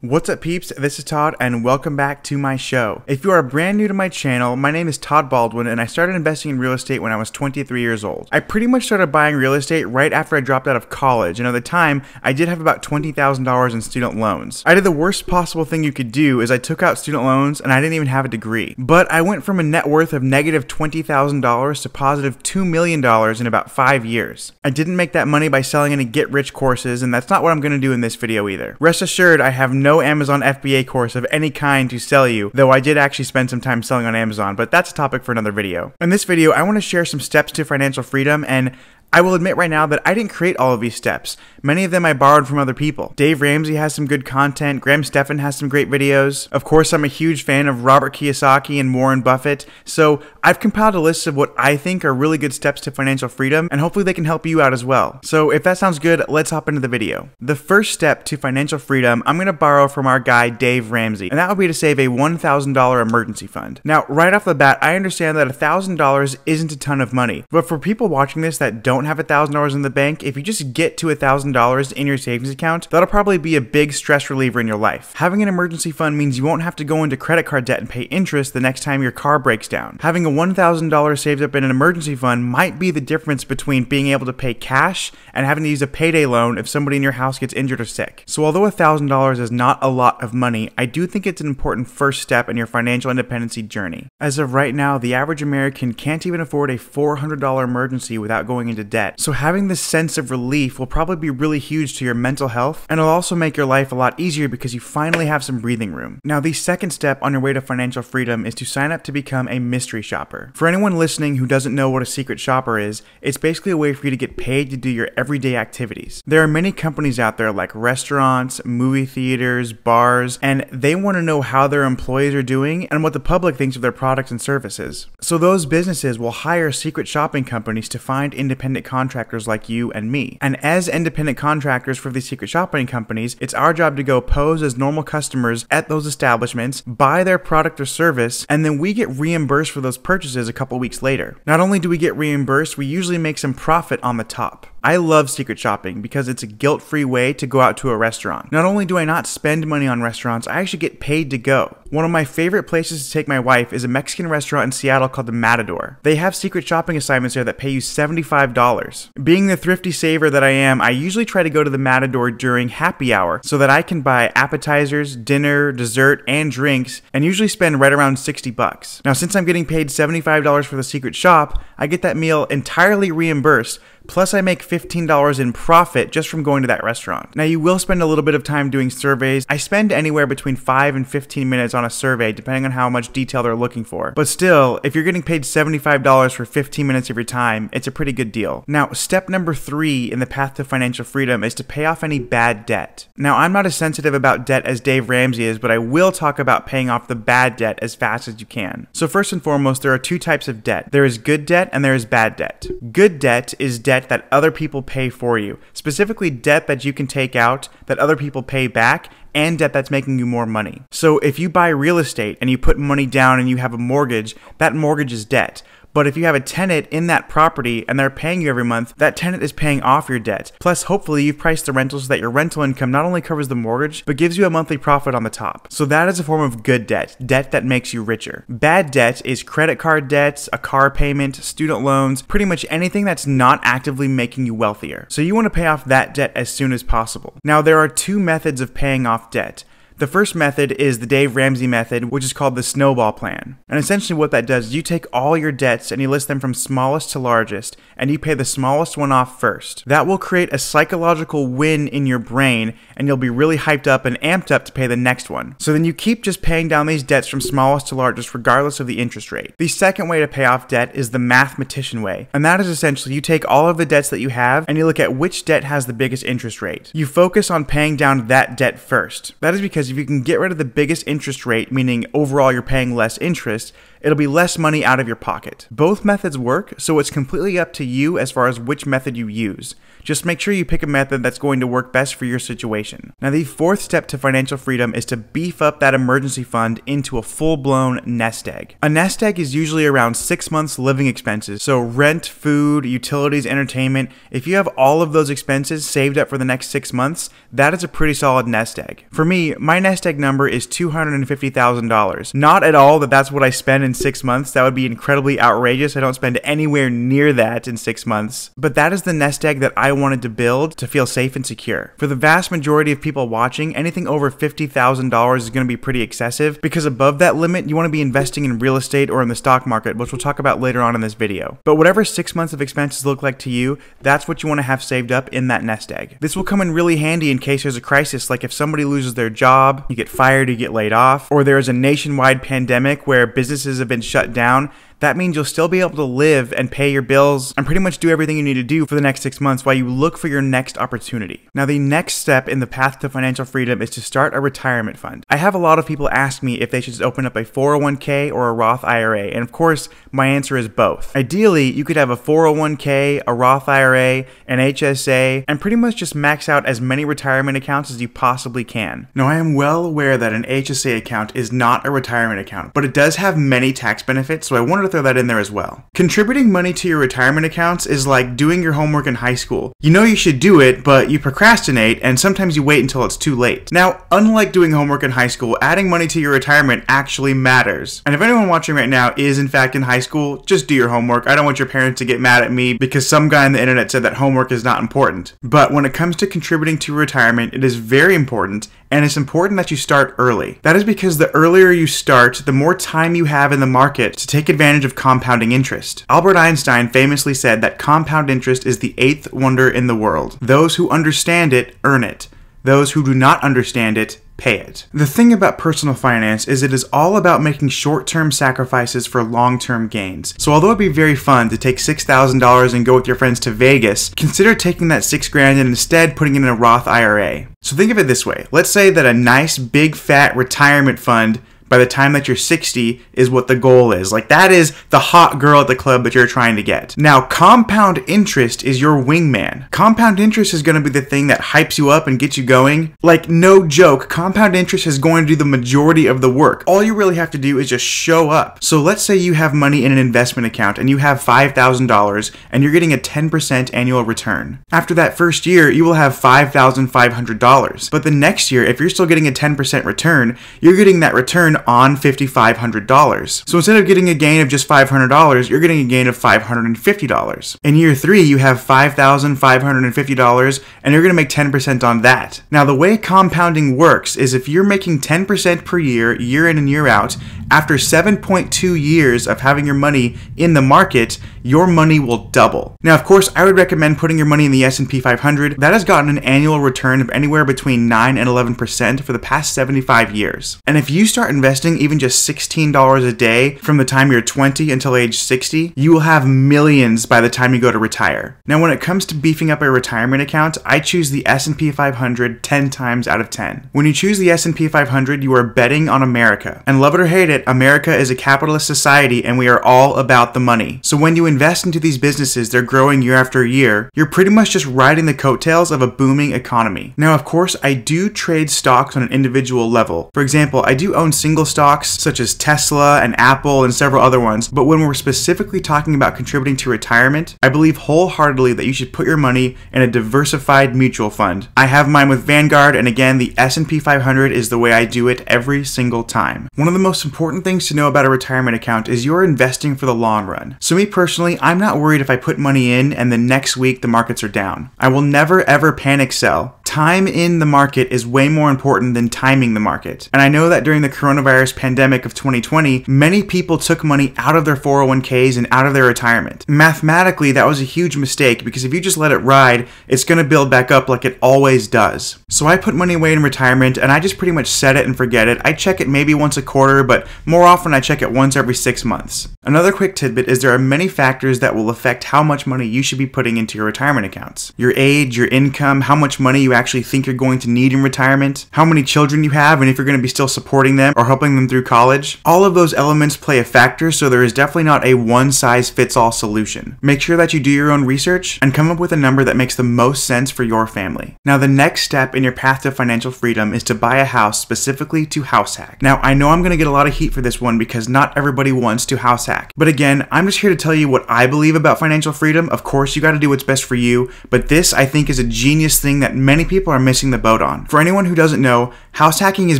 What's up, peeps? This is Todd and welcome back to my show. If you are brand new to my channel, my name is Todd Baldwin and I started investing in real estate when I was 23 years old. I pretty much started buying real estate right after I dropped out of college, and at the time, I did have about $20,000 in student loans. I did the worst possible thing you could do is I took out student loans and I didn't even have a degree. But I went from a net worth of negative $20,000 to positive $2 million in about 5 years. I didn't make that money by selling any get-rich courses, and that's not what I'm going to do in this video either. Rest assured, I have no Amazon FBA course of any kind to sell you, though I did actually spend some time selling on Amazon, but that's a topic for another video. In this video, I want to share some steps to financial freedom, and I will admit right now that I didn't create all of these steps. Many of them I borrowed from other people. Dave Ramsey has some good content, Graham Stephan has some great videos. Of course, I'm a huge fan of Robert Kiyosaki and Warren Buffett, so I've compiled a list of what I think are really good steps to financial freedom, and hopefully they can help you out as well. So if that sounds good, let's hop into the video. The first step to financial freedom, I'm going to borrow from our guy Dave Ramsey, and that would be to save a $1,000 emergency fund. Now, right off the bat, I understand that $1,000 isn't a ton of money, but for people watching this that don't have $1,000 in the bank, if you just get to $1,000 in your savings account, that'll probably be a big stress reliever in your life. Having an emergency fund means you won't have to go into credit card debt and pay interest the next time your car breaks down. Having a $1,000 saved up in an emergency fund might be the difference between being able to pay cash and having to use a payday loan if somebody in your house gets injured or sick. So although $1,000 is not a lot of money, I do think it's an important first step in your financial independency journey. As of right now, the average American can't even afford a $400 emergency without going into debt. So having this sense of relief will probably be really huge to your mental health, and it'll also make your life a lot easier because you finally have some breathing room. Now, the second step on your way to financial freedom is to sign up to become a mystery shopper. For anyone listening who doesn't know what a secret shopper is, it's basically a way for you to get paid to do your everyday activities. There are many companies out there like restaurants, movie theaters, bars, and they want to know how their employees are doing and what the public thinks of their products and services. So those businesses will hire secret shopping companies to find independent contractors like you and me. And as independent contractors for these secret shopping companies, it's our job to go pose as normal customers at those establishments, buy their product or service, and then we get reimbursed for those purchases a couple weeks later. Not only do we get reimbursed, we usually make some profit on the top. I love secret shopping because it's a guilt-free way to go out to a restaurant. Not only do I not spend money on restaurants, I actually get paid to go. One of my favorite places to take my wife is a Mexican restaurant in Seattle called the Matador. They have secret shopping assignments there that pay you $75. Being the thrifty saver that I am, I usually try to go to the Matador during happy hour so that I can buy appetizers, dinner, dessert, and drinks, and usually spend right around $60. Now, since I'm getting paid $75 for the secret shop, I get that meal entirely reimbursed. Plus, I make $15 in profit just from going to that restaurant. Now, you will spend a little bit of time doing surveys. I spend anywhere between 5 and 15 minutes on a survey, depending on how much detail they're looking for. But still, if you're getting paid $75 for 15 minutes of your time, it's a pretty good deal. Now, step number 3 in the path to financial freedom is to pay off any bad debt. Now, I'm not as sensitive about debt as Dave Ramsey is, but I will talk about paying off the bad debt as fast as you can. So first and foremost, there are two types of debt. There is good debt and there is bad debt. Good debt is debt that other people pay for you, specifically debt that you can take out that other people pay back, and debt that's making you more money. So if you buy real estate and you put money down and you have a mortgage, that mortgage is debt. But if you have a tenant in that property and they're paying you every month, that tenant is paying off your debt. Plus, hopefully you've priced the rental so that your rental income not only covers the mortgage, but gives you a monthly profit on the top. So that is a form of good debt, debt that makes you richer. Bad debt is credit card debts, a car payment, student loans, pretty much anything that's not actively making you wealthier. So you want to pay off that debt as soon as possible. Now, there are two methods of paying off debt. The first method is the Dave Ramsey method, which is called the snowball plan. And essentially what that does is you take all your debts and you list them from smallest to largest, and you pay the smallest one off first. That will create a psychological win in your brain, and you'll be really hyped up and amped up to pay the next one. So then you keep just paying down these debts from smallest to largest regardless of the interest rate. The second way to pay off debt is the mathematician way, and that is essentially you take all of the debts that you have and you look at which debt has the biggest interest rate. You focus on paying down that debt first. That is because if you can get rid of the biggest interest rate, meaning overall you're paying less interest, It'll be less money out of your pocket. Both methods work, so it's completely up to you as far as which method you use. Just make sure you pick a method that's going to work best for your situation. Now, the fourth step to financial freedom is to beef up that emergency fund into a full-blown nest egg. A nest egg is usually around 6 months living expenses, so rent, food, utilities, entertainment. If you have all of those expenses saved up for the next 6 months, that is a pretty solid nest egg. For me, my nest egg number is $250,000. Not at all that that's what I spend in 6 months. That would be incredibly outrageous. I don't spend anywhere near that in 6 months. But that is the nest egg that I wanted to build to feel safe and secure. For the vast majority of people watching, anything over $50,000 is going to be pretty excessive, because above that limit, you want to be investing in real estate or in the stock market, which we'll talk about later on in this video. But whatever 6 months of expenses look like to you, that's what you want to have saved up in that nest egg. This will come in really handy in case there's a crisis, like if somebody loses their job, you get fired, you get laid off, or there's a nationwide pandemic where businesses have been shut down. That means you'll still be able to live and pay your bills and pretty much do everything you need to do for the next 6 months while you look for your next opportunity. Now, the next step in the path to financial freedom is to start a retirement fund. I have a lot of people ask me if they should open up a 401k or a Roth IRA, and of course, my answer is both. Ideally, you could have a 401k, a Roth IRA, an HSA, and pretty much just max out as many retirement accounts as you possibly can. Now, I am well aware that an HSA account is not a retirement account, but it does have many tax benefits, so I wanted to throw that in there as well. Contributing money to your retirement accounts is like doing your homework in high school. You know you should do it, but you procrastinate, and sometimes you wait until it's too late. Now, unlike doing homework in high school, adding money to your retirement actually matters. And if anyone watching right now is in fact in high school, just do your homework. I don't want your parents to get mad at me because some guy on the internet said that homework is not important. But when it comes to contributing to retirement, it is very important, and it's important that you start early. That is because the earlier you start, the more time you have in the market to take advantage of compounding interest. Albert Einstein famously said that compound interest is the 8th wonder in the world. Those who understand it earn it. Those who do not understand it pay it. The thing about personal finance is it is all about making short-term sacrifices for long-term gains. So although it'd be very fun to take $6,000 and go with your friends to Vegas, consider taking that $6,000 and instead putting it in a Roth IRA. So think of it this way. Let's say that a nice big fat retirement fund by the time that you're 60 is what the goal is. Like, that is the hot girl at the club that you're trying to get. Now, compound interest is your wingman. Compound interest is going to be the thing that hypes you up and gets you going. Like, no joke, compound interest is going to do the majority of the work. All you really have to do is just show up. So let's say you have money in an investment account and you have $5,000 and you're getting a 10% annual return. After that first year, you will have $5,500. But the next year, if you're still getting a 10% return, you're getting that return on $5,500. So instead of getting a gain of just $500, you're getting a gain of $550. In year 3, you have $5,550 and you're going to make 10% on that. Now, the way compounding works is if you're making 10% per year, year in and year out, after 7.2 years of having your money in the market, your money will double. Now, of course, I would recommend putting your money in the S&P 500. That has gotten an annual return of anywhere between 9 and 11% for the past 75 years. And if you start investing even just $16 a day from the time you're 20 until age 60, you will have millions by the time you go to retire. Now, when it comes to beefing up a retirement account, I choose the S&P 500 10 times out of 10. When you choose the S&P 500, you are betting on America. And love it or hate it, America is a capitalist society and we are all about the money. So when you invest into these businesses, they're growing year after year, you're pretty much just riding the coattails of a booming economy. Now, of course, I do trade stocks on an individual level. For example, I do own single stocks such as Tesla and Apple and several other ones, but when we're specifically talking about contributing to retirement, I believe wholeheartedly that you should put your money in a diversified mutual fund. I have mine with Vanguard, and again, the S&P 500 is the way I do it every single time. One of the most important things to know about a retirement account is you're investing for the long run. So me personally, I'm not worried if I put money in and the next week the markets are down. I will never ever panic sell. Time in the market is way more important than timing the market. And I know that during the coronavirus pandemic of 2020, many people took money out of their 401ks and out of their retirement. Mathematically, that was a huge mistake because if you just let it ride, it's going to build back up like it always does. So I put money away in retirement and I just pretty much set it and forget it. I check it maybe once a quarter, but more often I check it once every 6 months. Another quick tidbit is there are many factors that will affect how much money you should be putting into your retirement accounts. Your age, your income, how much money you actually think you're going to need in retirement, how many children you have, and if you're going to be still supporting them or helping them through college. All of those elements play a factor, so there is definitely not a one-size-fits-all solution. Make sure that you do your own research and come up with a number that makes the most sense for your family. Now, the next step in your path to financial freedom is to buy a house specifically to house hack. Now, I know I'm going to get a lot of heat for this one because not everybody wants to house hack. But again, I'm just here to tell you what I believe about financial freedom. Of course, you got to do what's best for you, but this, I think, is a genius thing that many people are missing the boat on. For anyone who doesn't know, house hacking is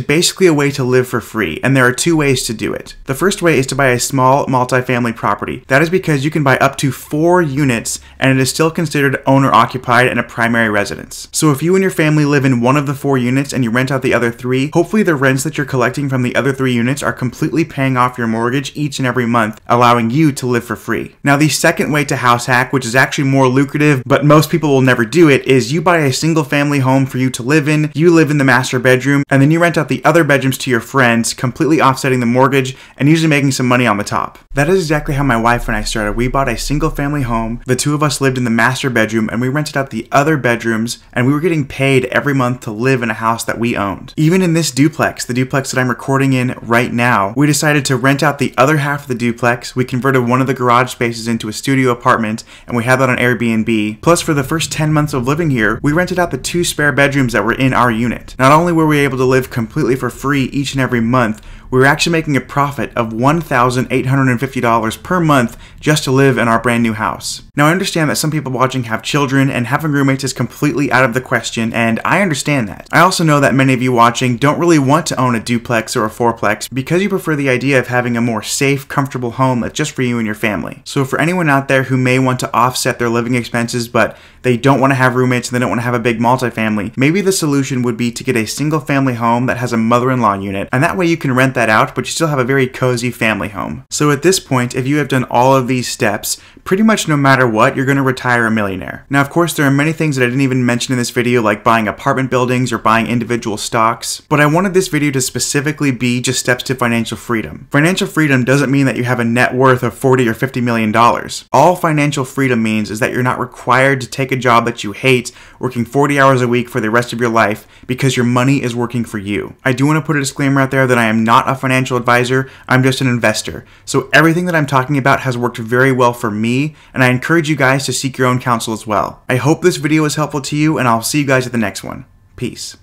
basically a way to live for free, and there are two ways to do it. The first way is to buy a small multifamily property. That is because you can buy up to 4 units, and it is still considered owner-occupied and a primary residence. So if you and your family live in one of the 4 units and you rent out the other 3, hopefully the rents that you're collecting from the other 3 units are completely paying off your mortgage each and every month, allowing you to live for free. Now, the second way to house hack, which is actually more lucrative, but most people will never do it, is you buy a single family home for you to live in, you live in the master bedroom, and then you rent out the other bedrooms to your friends, completely offsetting the mortgage and usually making some money on the top. That is exactly how my wife and I started. We bought a single family home, the 2 of us lived in the master bedroom, and we rented out the other bedrooms, and we were getting paid every month to live in a house that we owned. Even in this duplex, the duplex that I'm recording in right now, we decided to rent out the other half of the duplex. We converted one of the garage spaces into a studio apartment, and we had that on Airbnb. Plus, for the first 10 months of living here, we rented out the 2 spare bedrooms that were in our unit. Not only were we able to live completely for free each and every month, we were actually making a profit of $1,850 per month just to live in our brand new house. Now, I understand that some people watching have children and having roommates is completely out of the question, and I understand that. I also know that many of you watching don't really want to own a duplex or a fourplex because you prefer the idea of having a more safe, comfortable home that's just for you and your family. So for anyone out there who may want to offset their living expenses, but they don't want to have roommates and they don't want to have a big multifamily, maybe the solution would be to get a single family home that has a mother-in-law unit, and that way you can rent that out, but you still have a very cozy family home. So at this point, if you have done all of these steps, pretty much no matter what, you're going to retire a millionaire. Now, of course, there are many things that I didn't even mention in this video, like buying apartment buildings or buying individual stocks, but I wanted this video to specifically be just steps to financial freedom. Financial freedom doesn't mean that you have a net worth of $40 or $50 million. All financial freedom means is that you're not required to take a job that you hate, working 40 hours a week for the rest of your life, because your money is working for you. I do want to put a disclaimer out there that I am not a financial advisor, I'm just an investor. So everything that I'm talking about has worked very well for me, and I encourage you guys to seek your own counsel as well. I hope this video was helpful to you, and I'll see you guys at the next one. Peace.